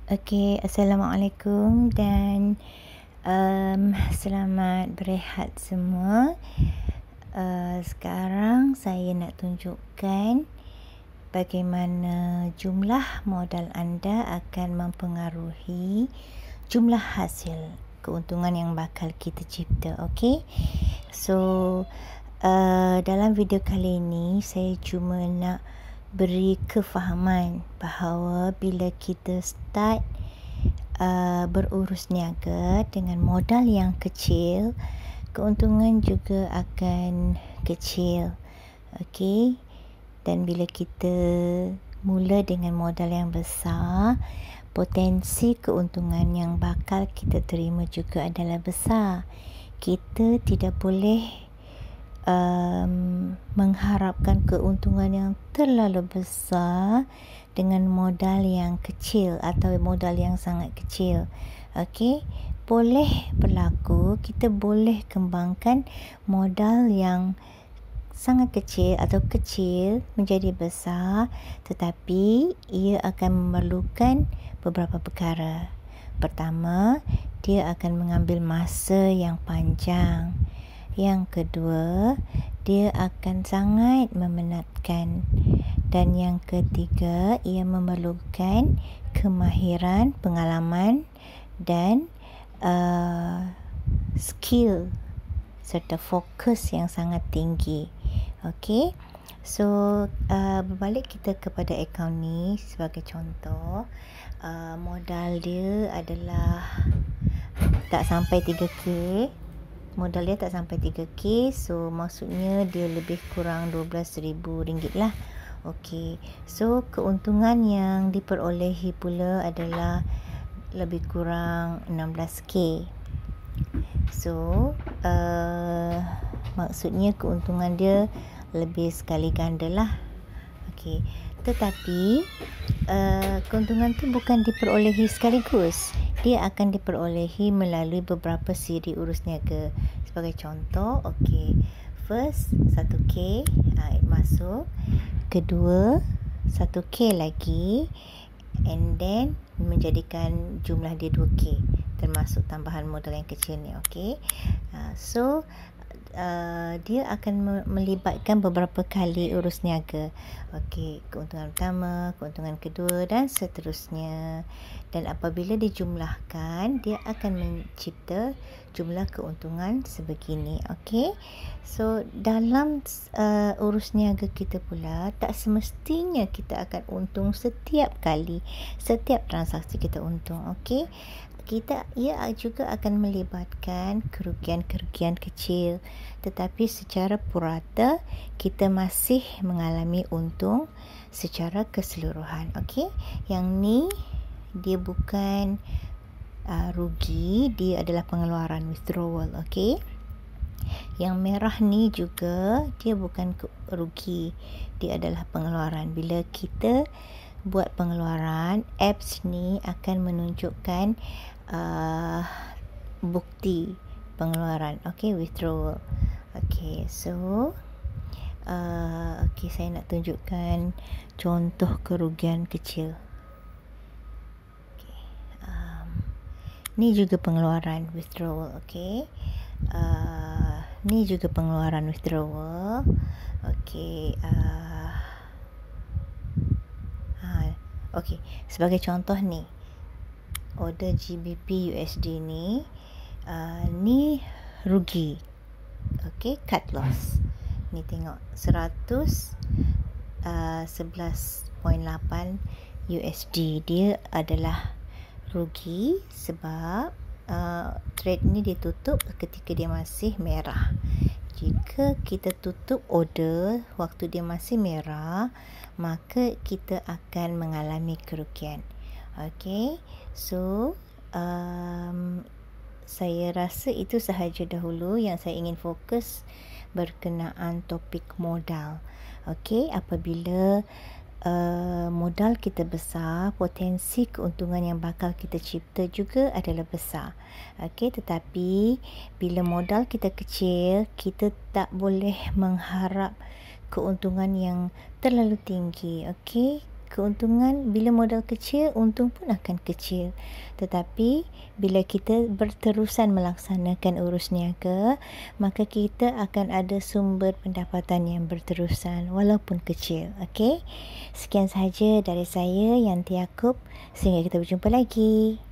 Okey, Assalamualaikum dan selamat berehat semua. Sekarang saya nak tunjukkan bagaimana jumlah modal anda akan mempengaruhi jumlah hasil keuntungan yang bakal kita cipta. Okey. So, dalam video kali ini saya cuma nak beri kefahaman bahawa bila kita start berurus niaga dengan modal yang kecil, keuntungan juga akan kecil. Okey. Dan bila kita mula dengan modal yang besar, potensi keuntungan yang bakal kita terima juga adalah besar. Kita tidak boleh mengharapkan keuntungan yang terlalu besar dengan modal yang kecil atau modal yang sangat kecil. Okey, boleh berlaku kita boleh kembangkan modal yang sangat kecil atau kecil menjadi besar, tetapi ia akan memerlukan beberapa perkara. Pertama, dia akan mengambil masa yang panjang. Yang kedua, dia akan sangat memenatkan. Dan yang ketiga, ia memerlukan kemahiran, pengalaman dan skill serta fokus yang sangat tinggi. Okey. So, berbalik kita kepada akaun ni sebagai contoh, modal dia adalah tak sampai 3K. Modal dia tak sampai 3K, so maksudnya dia lebih kurang RM12,000 lah. Okey. So, keuntungan yang diperolehi pula adalah lebih kurang 16K. So, maksudnya keuntungan dia lebih sekali ganda lah. Okey. Tetapi keuntungan tu bukan diperolehi sekaligus. Dia akan diperolehi melalui beberapa siri urus niaga. Sebagai contoh, okey, first 1K masuk, kedua 1K lagi, and then menjadikan jumlah dia 2K termasuk tambahan modal yang kecil ni. Okey. So dia akan melibatkan beberapa kali urus niaga. Okey, keuntungan pertama, keuntungan kedua dan seterusnya. Dan apabila dijumlahkan, dia akan mencipta jumlah keuntungan sebegini. Okey. So, dalam urus niaga kita pula, tak semestinya kita akan untung setiap kali, setiap transaksi kita untung. Okey. Ia juga akan melibatkan kerugian-kerugian kecil, tetapi secara purata kita masih mengalami untung secara keseluruhan. Okey, yang ni dia bukan rugi, dia adalah pengeluaran, withdrawal. Okey, yang merah ni juga dia bukan rugi, dia adalah pengeluaran. Bila kita buat pengeluaran, apps ni akan menunjukkan bukti pengeluaran. Okey, withdrawal. Okey, so okey, saya nak tunjukkan contoh kerugian kecil. Okey, ni juga pengeluaran, withdrawal. Okey, ni juga pengeluaran, withdrawal. Okey, okey, sebagai contoh ni, order GBP USD ni rugi. Okey, cut loss. Ni tengok 111.8 USD. Dia adalah rugi sebab trade ni ditutup ketika dia masih merah. Jika kita tutup order waktu dia masih merah, maka kita akan mengalami kerugian. Okey. So, saya rasa itu sahaja dahulu yang saya ingin fokus berkenaan topik modal. Okey, apabila modal kita besar, potensi keuntungan yang bakal kita cipta juga adalah besar. Okey, tetapi bila modal kita kecil, kita tak boleh mengharap keuntungan yang terlalu tinggi. Okey, keuntungan bila modal kecil, untung pun akan kecil. Tetapi bila kita berterusan melaksanakan urus niaga, maka kita akan ada sumber pendapatan yang berterusan walaupun kecil. Okey. Sekian sahaja dari saya, Yanti Yaakob. Sehingga kita berjumpa lagi.